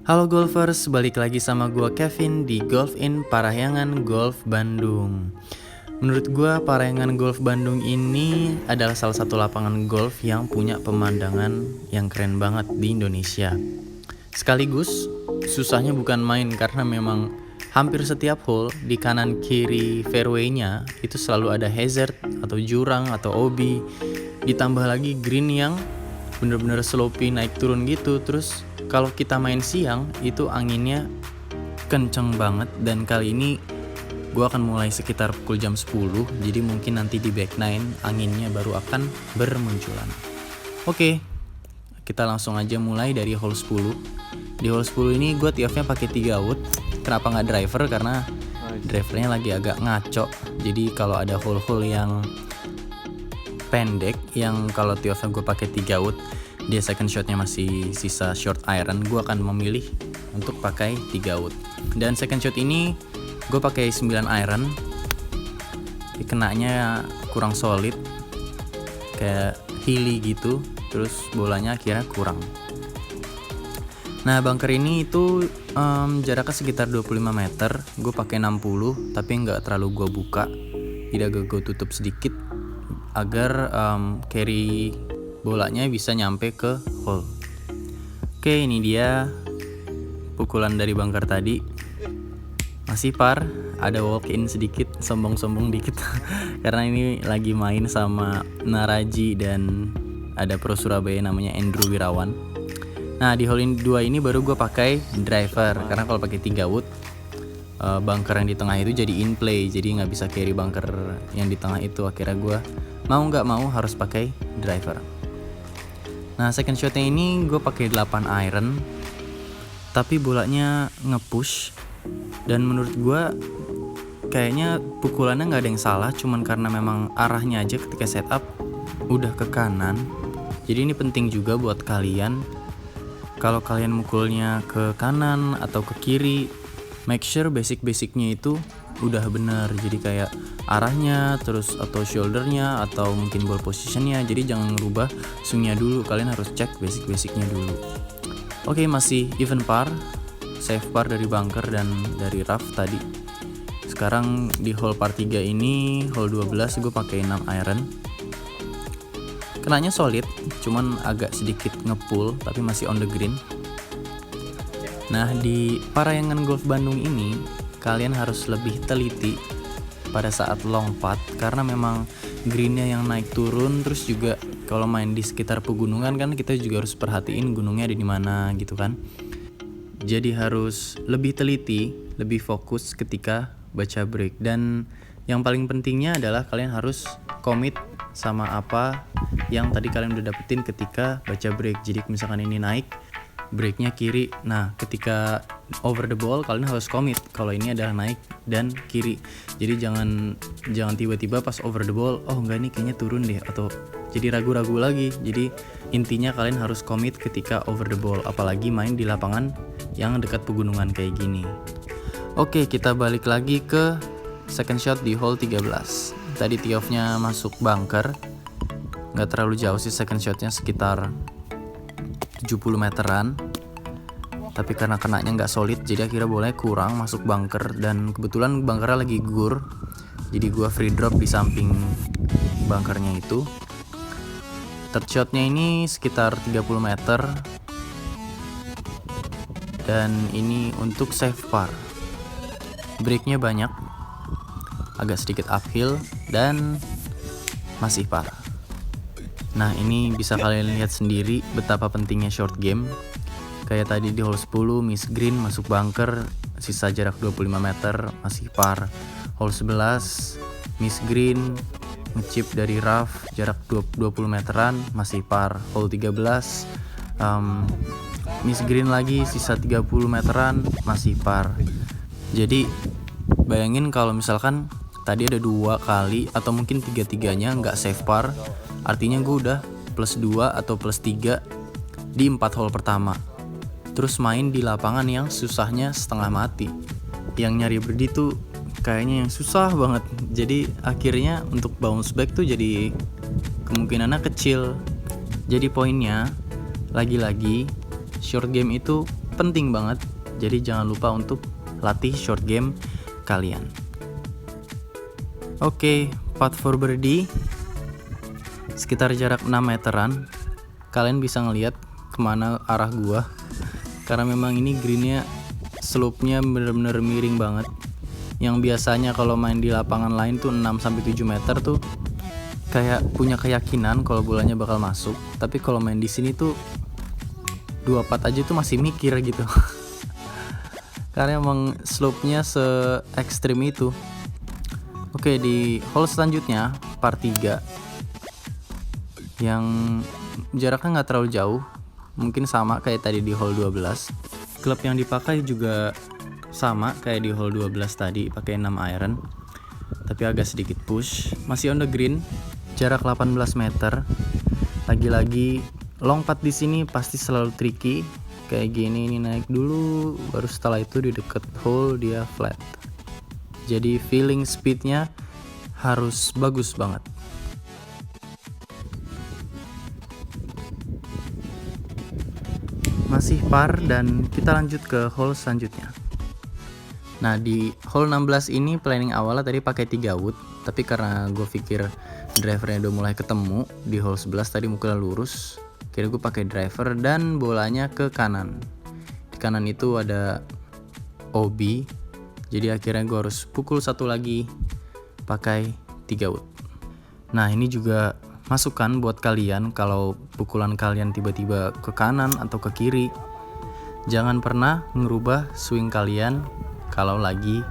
Halo golfers, balik lagi sama gua Kevin di Golf In Parahyangan Golf Bandung. Menurut gua Parahyangan Golf Bandung ini adalah salah satu lapangan golf yang punya pemandangan yang keren banget di Indonesia. Sekaligus susahnya bukan main karena memang hampir setiap hole di kanan kiri fairway-nya itu selalu ada hazard atau jurang atau OB. Ditambah lagi green yang bener-bener slopey naik turun gitu. Terus kalau kita main siang itu anginnya kenceng banget, dan kali ini gue akan mulai sekitar pukul jam 10, jadi mungkin nanti di back 9 anginnya baru akan bermunculan. Oke, kita langsung aja mulai dari hole 10. Di hole 10 ini gue tee-off-nya pakai 3 wood. Kenapa nggak driver? Karena drivernya lagi agak ngaco. Jadi kalau ada hole-hole yang pendek yang kalau tee-off-nya gue pakai 3 wood, dia second shotnya masih sisa short iron, gue akan memilih untuk pakai 3 wood. Dan second shot ini gue pakai 9 iron. Kenanya kurang solid, kayak hilly gitu, terus bolanya akhirnya kurang. Nah, bunker ini itu jaraknya sekitar 25 meter. Gue pakai 60, tapi nggak terlalu gue buka, tidak gue tutup sedikit agar carry bolanya bisa nyampe ke hole. Oke, ini dia pukulan dari bunker tadi. Masih par, ada walk in sedikit, sombong-sombong dikit karena ini lagi main sama Naraji dan ada pro Surabaya namanya Andrew Wirawan. Nah, di hole 2 ini baru gue pakai driver, karena kalau pakai 3 wood bunker yang di tengah itu jadi in play, jadi nggak bisa carry bunker yang di tengah itu. Akhirnya gue mau nggak mau harus pakai driver. Nah, second shotnya ini gue pakai 8 iron, tapi bolanya nge-push, dan menurut gue kayaknya pukulannya nggak ada yang salah, cuman karena memang arahnya aja ketika setup udah ke kanan. Jadi ini penting juga buat kalian, kalau kalian mukulnya ke kanan atau ke kiri, make sure basic-basicnya itu udah bener. Jadi kayak arahnya, terus atau shouldernya, atau mungkin ball positionnya. Jadi jangan ngerubah swingnya dulu, kalian harus cek basic-basicnya dulu. Oke, masih even par, safe par dari bunker dan dari rough tadi. Sekarang di hole par 3 ini, hole 12 gue pakai 6 iron. Kenanya solid, cuman agak sedikit nge-pull, tapi masih on the green. Nah, di Parahyangan Golf Bandung ini kalian harus lebih teliti pada saat long putt, karena memang greennya yang naik turun. Terus juga kalau main di sekitar pegunungan kan kita juga harus perhatiin gunungnya ada di mana gitu kan. Jadi harus lebih teliti, lebih fokus ketika baca break. Dan yang paling pentingnya adalah kalian harus komit sama apa yang tadi kalian udah dapetin ketika baca break. Jadi misalkan ini naik, breaknya kiri. Nah, ketika over the ball kalian harus komit kalau ini adalah naik dan kiri. Jadi jangan tiba-tiba pas over the ball, oh enggak, ini kayaknya turun deh, atau jadi ragu-ragu lagi. Jadi intinya kalian harus komit ketika over the ball, apalagi main di lapangan yang dekat pegunungan kayak gini. Oke, kita balik lagi ke second shot di hole 13. Tadi tee off-nya masuk bunker, nggak terlalu jauh sih second shotnya, sekitar 70 meteran, tapi karena kenanya nggak solid jadi akhirnya bolanya kurang masuk bunker. Dan kebetulan bunkernya lagi gur, jadi gua free drop di samping bunkernya itu. Third shotnya ini sekitar 30 meter, dan ini untuk safe par. Breaknya banyak, agak sedikit uphill, dan masih par. Nah, ini bisa kalian lihat sendiri betapa pentingnya short game. Kayak tadi di hole 10 miss green masuk bunker, sisa jarak 25 meter, masih par. Hole 11 miss green, ngechip dari rough, jarak 20 meteran, masih par. Hole 13 miss green lagi, sisa 30 meteran, masih par. Jadi bayangin kalau misalkan tadi ada 2 kali atau mungkin 3-tiganya nggak safe par, artinya gue udah plus 2 atau plus 3 di 4 hole pertama. Terus main di lapangan yang susahnya setengah mati. Yang nyari birdie tuh kayaknya yang susah banget. Jadi akhirnya untuk bounce back tuh jadi kemungkinannya kecil. Jadi poinnya lagi-lagi short game itu penting banget. Jadi jangan lupa untuk latih short game kalian. Oke, putt for birdie sekitar jarak 6 meteran. Kalian bisa ngelihat kemana arah gua, karena memang ini greennya slope-nya bener-bener miring banget. Yang biasanya kalau main di lapangan lain tuh 6-7 meter tuh kayak punya keyakinan kalau bolanya bakal masuk. Tapi kalau main di sini tuh 2 putt aja tuh masih mikir gitu. Karena emang slope-nya se-ekstrim itu. Oke, di hole selanjutnya par 3 yang jaraknya nggak terlalu jauh, mungkin sama kayak tadi di hole 12. Klub yang dipakai juga sama kayak di hole 12 tadi, pakai 6 iron, tapi agak sedikit push. Masih on the green, jarak 18 meter. Lagi-lagi long putt di sini pasti selalu tricky. Kayak gini, ini naik dulu, baru setelah itu di deket hole dia flat. Jadi feeling speednya harus bagus banget. Masih par dan kita lanjut ke hole selanjutnya. Nah, di hole 16 ini planning awalnya tadi pakai 3 wood, tapi karena gue pikir drivernya udah mulai ketemu di hole 11 tadi mukanya lurus, kira gue pakai driver dan bolanya ke kanan. Di kanan itu ada OB, jadi akhirnya gue harus pukul satu lagi pakai 3 wood. Nah, ini juga masukan buat kalian kalau pukulan kalian tiba-tiba ke kanan atau ke kiri. Jangan pernah ngerubah swing kalian kalau lagi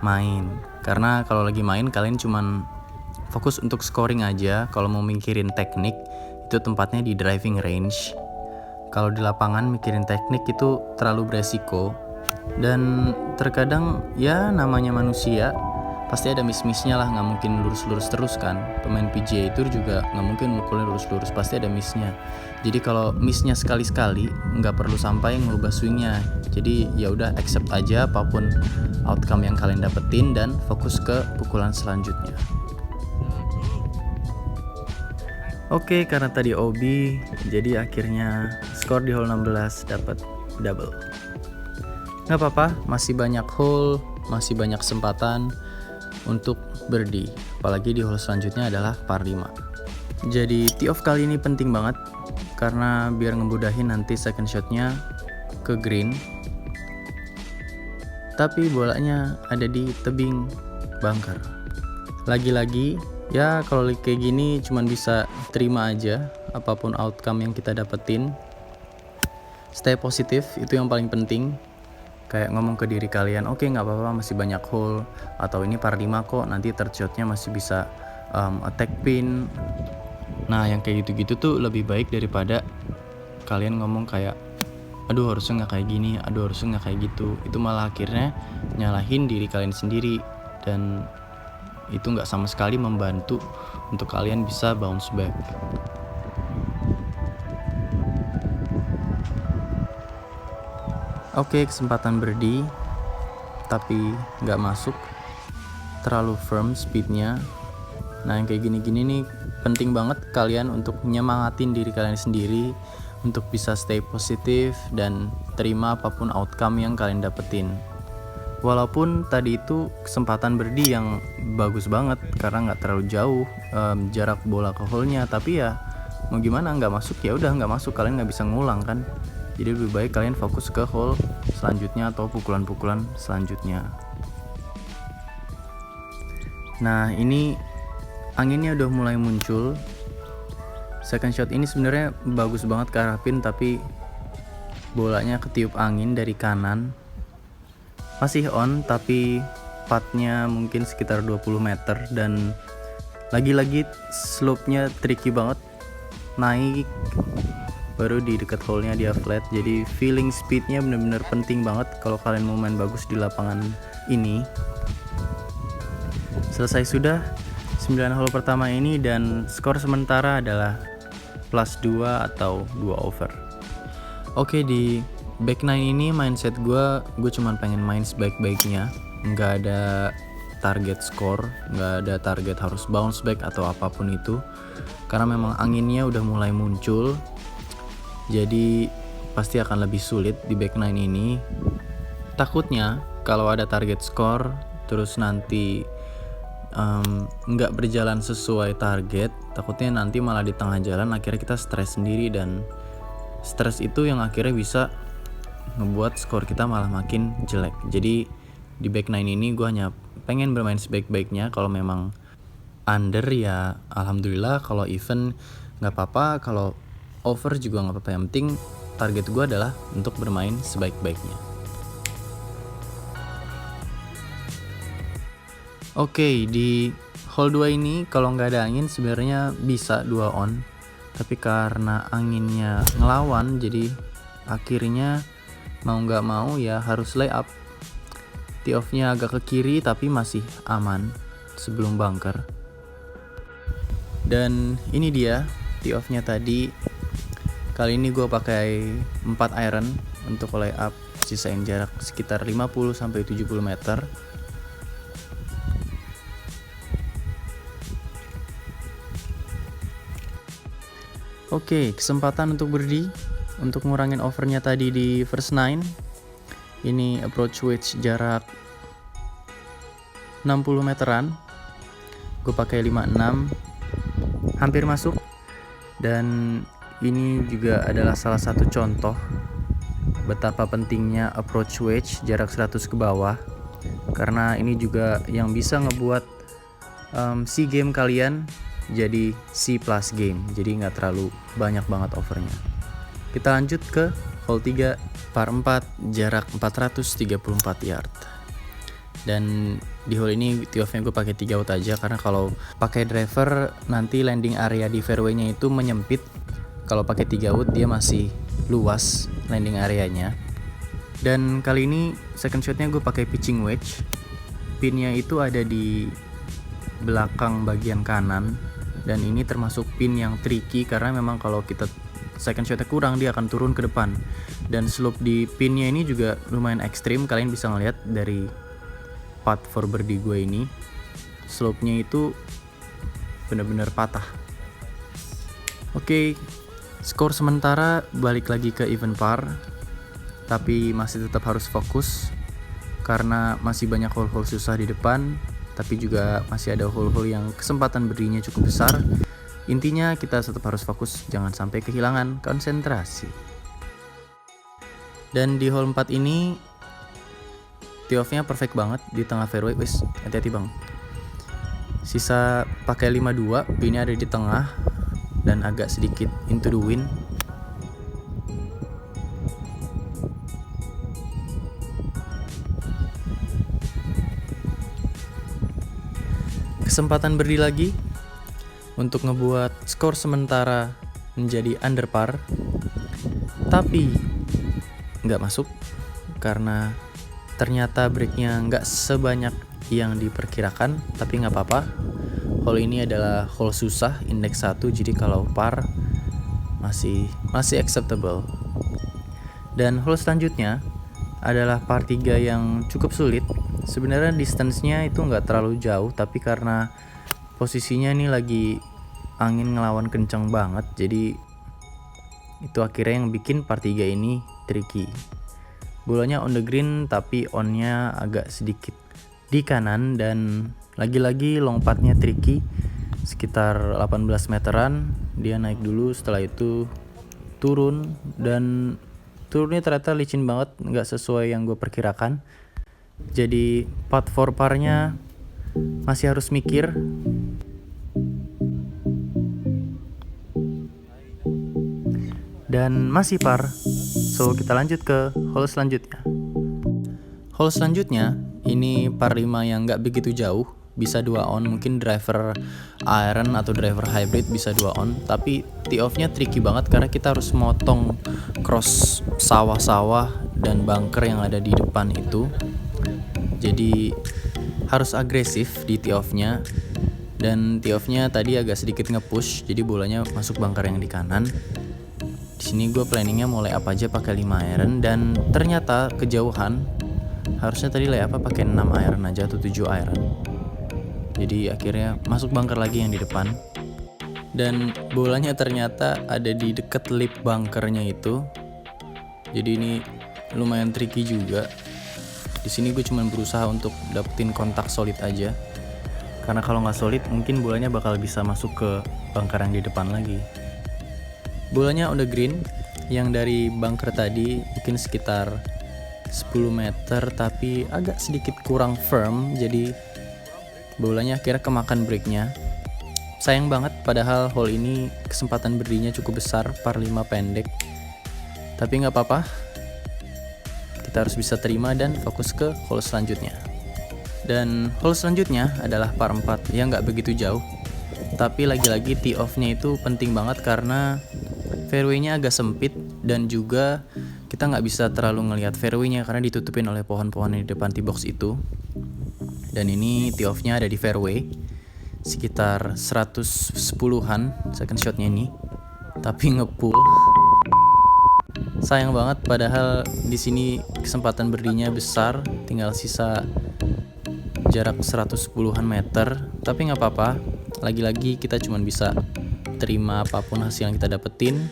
main. Karena kalau lagi main kalian cuman fokus untuk scoring aja. Kalau mau mikirin teknik itu tempatnya di driving range. Kalau di lapangan mikirin teknik itu terlalu beresiko. Dan terkadang ya namanya manusia pasti ada miss-missnya lah, nggak mungkin lurus-lurus terus kan. Pemain PGA Tour juga nggak mungkin mukulnya lurus-lurus, pasti ada missnya. Jadi kalau missnya sekali-sekali nggak perlu sampai ngubah swingnya. Jadi ya udah accept aja apapun outcome yang kalian dapetin dan fokus ke pukulan selanjutnya. Oke, karena tadi OB, jadi akhirnya skor di hole 16 dapat double. Nggak apa-apa, masih banyak hole, masih banyak kesempatan untuk birdie. Apalagi di hole selanjutnya adalah par 5. Jadi tee off kali ini penting banget, karena biar ngemudahin nanti second shotnya ke green. Tapi bolanya ada di tebing bunker. Lagi-lagi ya kalau kayak gini cuman bisa terima aja apapun outcome yang kita dapetin. Stay positif, itu yang paling penting. Kayak ngomong ke diri kalian, oke, nggak apa-apa, masih banyak hole, atau ini par 5 kok, nanti third shotnya masih bisa attack pin. Nah, yang kayak gitu-gitu tuh lebih baik daripada kalian ngomong kayak, aduh harusnya nggak kayak gini, aduh harusnya nggak kayak gitu. Itu malah akhirnya nyalahin diri kalian sendiri, dan itu nggak sama sekali membantu untuk kalian bisa bounce back. Oke, kesempatan birdie, tapi nggak masuk, terlalu firm speednya. Nah, yang kayak gini-gini nih penting banget kalian untuk nyemangatin diri kalian sendiri untuk bisa stay positif dan terima apapun outcome yang kalian dapetin. Walaupun tadi itu kesempatan birdie yang bagus banget karena nggak terlalu jauh jarak bola ke hole-nya, tapi ya mau gimana, nggak masuk ya udah nggak masuk, kalian nggak bisa ngulang kan. Jadi lebih baik kalian fokus ke hole selanjutnya atau pukulan-pukulan selanjutnya. Nah, ini anginnya udah mulai muncul. Second shot ini sebenarnya bagus banget ke arah pin, tapi bolanya ketiup angin dari kanan. Masih on, tapi puttnya mungkin sekitar 20 meter dan lagi-lagi slope-nya tricky banget. Naik baru di dekat hole-nya dia flat. Jadi feeling speed-nya bener-bener penting banget kalau kalian mau main bagus di lapangan ini. Selesai sudah 9 hole pertama ini dan skor sementara adalah +2 atau 2 over. Oke, di back 9 ini mindset gue cuman pengen main sebaik-baiknya, nggak ada target skor, nggak ada target harus bounce back atau apapun itu, karena memang anginnya udah mulai muncul. Jadi pasti akan lebih sulit di back 9 ini. Takutnya kalau ada target skor terus nanti nggak berjalan sesuai target, takutnya nanti malah di tengah jalan akhirnya kita stres sendiri, dan stres itu yang akhirnya bisa ngebuat skor kita malah makin jelek. Jadi di back 9 ini gue hanya pengen bermain sebaik-baiknya. Kalau memang under ya alhamdulillah, kalau even nggak apa-apa, kalau over juga nggak apa-apa. Yang penting target gue adalah untuk bermain sebaik-baiknya. Oke, di hole 2 ini kalau nggak ada angin sebenarnya bisa 2 on, tapi karena anginnya ngelawan jadi akhirnya mau nggak mau ya harus lay up. Tee off-nya agak ke kiri tapi masih aman sebelum bunker. Dan ini dia tee off-nya tadi. Kali ini gue pakai 4 iron untuk lay up, sisain jarak sekitar 50-70 meter. Oke, kesempatan untuk birdie, untuk ngurangin overnya tadi di first 9. Ini approach wedge jarak 60 meteran. Gue pakai 56, hampir masuk. Dan ini juga adalah salah satu contoh betapa pentingnya approach wedge jarak 100 ke bawah, karena ini juga yang bisa ngebuat si game kalian jadi C plus game, jadi nggak terlalu banyak banget overnya. Kita lanjut ke hole 3 par 4 jarak 434 yard. Dan di hole ini tee off-nya gue pakai 3 wood aja, karena kalau pakai driver nanti landing area di fairway-nya itu menyempit. Kalau pakai 3 wood dia masih luas landing areanya. Dan kali ini second shot-nya gue pakai pitching wedge. Pinnya itu ada di belakang bagian kanan, dan ini termasuk pin yang tricky karena memang kalau kita second shotnya kurang dia akan turun ke depan. Dan slope di pinnya ini juga lumayan ekstrim, kalian bisa ngeliat dari putt for birdie gue ini, slope-nya itu bener-bener patah. Oke, skor sementara balik lagi ke even par, tapi masih tetap harus fokus karena masih banyak hole-hole susah di depan, tapi juga masih ada hole-hole yang kesempatan birdie-nya cukup besar. Intinya kita tetap harus fokus, jangan sampai kehilangan konsentrasi. Dan di hole 4 ini tee off-nya perfect banget di tengah fairway. Wis, hati-hati bang. Sisa pakai 52, pinnya ada di tengah dan agak sedikit into the wind. Kesempatan birdie lagi untuk ngebuat skor sementara menjadi under par, tapi nggak masuk karena ternyata breaknya nggak sebanyak yang diperkirakan. Tapi nggak apa-apa, hole ini adalah hole susah, indeks 1, jadi kalau par masih acceptable. Dan hole selanjutnya adalah par 3 yang cukup sulit. Sebenarnya distance-nya itu nggak terlalu jauh, tapi karena posisinya ini lagi angin ngelawan kenceng banget, jadi itu akhirnya yang bikin par 3 ini tricky. Bolanya on the green tapi on-nya agak sedikit di kanan, dan lagi-lagi long putt-nya tricky, sekitar 18 meteran. Dia naik dulu, setelah itu turun, dan turunnya ternyata licin banget, nggak sesuai yang gue perkirakan. Jadi putt for par-nya masih harus mikir. Dan masih par. So kita lanjut ke hole selanjutnya. Hole selanjutnya ini par 5 yang nggak begitu jauh, bisa 2 on, mungkin driver iron atau driver hybrid bisa 2 on. Tapi tee off-nya tricky banget karena kita harus motong cross sawah-sawah dan bunker yang ada di depan itu. Jadi harus agresif di tee off-nya. Dan tee off-nya tadi agak sedikit nge-push, jadi bolanya masuk bunker yang di kanan. Di sini gue planningnya mulai apa aja pakai 5 iron, dan ternyata kejauhan. Harusnya tadi lay apa pakai 6 iron aja atau 7 iron. Jadi akhirnya masuk bunker lagi yang di depan. Dan bolanya ternyata ada di deket lip bunkernya itu. Jadi ini lumayan tricky juga. Di sini gue cuma berusaha untuk dapetin kontak solid aja. Karena kalau nggak solid, mungkin bolanya bakal bisa masuk ke bunker yang di depan lagi. Bolanya on the green, yang dari bunker tadi mungkin sekitar 10 meter, tapi agak sedikit kurang firm, jadi bolanya akhirnya kemakan breaknya. Sayang banget, padahal hole ini kesempatan birdinya cukup besar, par 5 pendek. Tapi nggak apa-apa, kita harus bisa terima dan fokus ke hole selanjutnya. Dan hole selanjutnya adalah par 4 yang nggak begitu jauh, tapi lagi-lagi tee off-nya itu penting banget karena fairway-nya agak sempit dan juga kita nggak bisa terlalu ngelihat fairway-nya karena ditutupin oleh pohon-pohon di depan tee box itu. Dan ini tee off-nya ada di fairway, sekitar 110-an second shot-nya ini, tapi ngepull. Sayang banget, padahal di sini kesempatan birdinya besar, tinggal sisa jarak 110-an meter, tapi nggak apa-apa. Lagi-lagi kita cuma bisa terima apapun hasil yang kita dapetin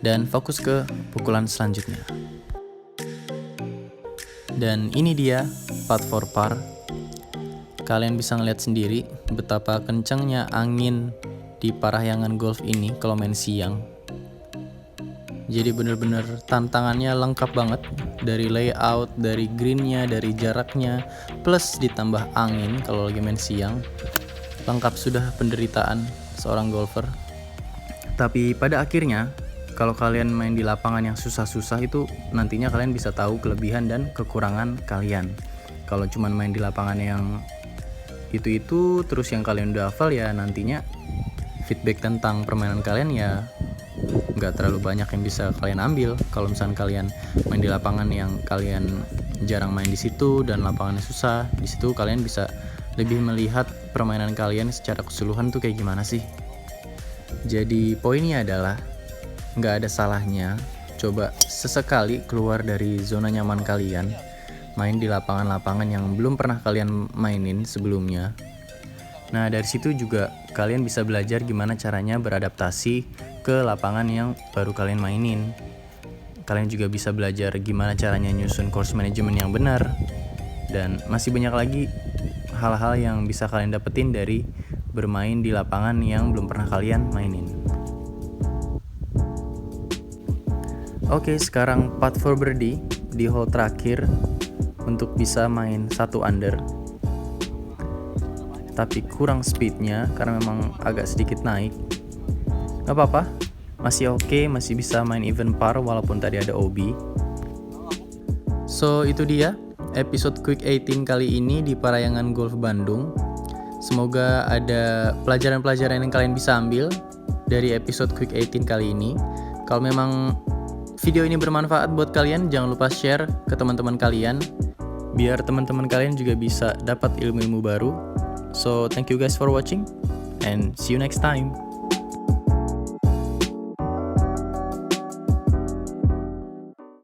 dan fokus ke pukulan selanjutnya. Dan ini dia putt for par. Kalian bisa ngeliat sendiri betapa kencangnya angin di Parahyangan Golf ini kalau main siang. Jadi bener-bener tantangannya lengkap banget, dari layout, dari greennya, dari jaraknya, plus ditambah angin kalau lagi main siang. Lengkap sudah penderitaan seorang golfer. Tapi pada akhirnya, kalau kalian main di lapangan yang susah-susah itu nantinya kalian bisa tahu kelebihan dan kekurangan kalian. Kalau cuma main di lapangan yang itu terus yang kalian udah hafal, ya nantinya feedback tentang permainan kalian ya nggak terlalu banyak yang bisa kalian ambil. Kalau misalnya kalian main di lapangan yang kalian jarang main di situ dan lapangannya susah, di situ kalian bisa lebih melihat permainan kalian secara keseluruhan tuh kayak gimana sih. Jadi poinnya adalah nggak ada salahnya coba sesekali keluar dari zona nyaman kalian, main di lapangan-lapangan yang belum pernah kalian mainin sebelumnya. Nah dari situ juga kalian bisa belajar gimana caranya beradaptasi ke lapangan yang baru kalian mainin. Kalian juga bisa belajar gimana caranya nyusun course management yang benar. Dan masih banyak lagi hal-hal yang bisa kalian dapetin dari bermain di lapangan yang belum pernah kalian mainin. Oke, sekarang putt for birdie di hole terakhir untuk bisa main 1 under. Tapi kurang speednya karena memang agak sedikit naik. Gak apa-apa, masih oke, masih bisa main even par walaupun tadi ada OB. So itu dia episode Quick 18 kali ini di Parahyangan Golf Bandung. Semoga ada pelajaran-pelajaran yang kalian bisa ambil dari episode Quick 18 kali ini. Kalau memang video ini bermanfaat buat kalian, jangan lupa share ke teman-teman kalian biar teman-teman kalian juga bisa dapat ilmu-ilmu baru. So thank you guys for watching and see you next time.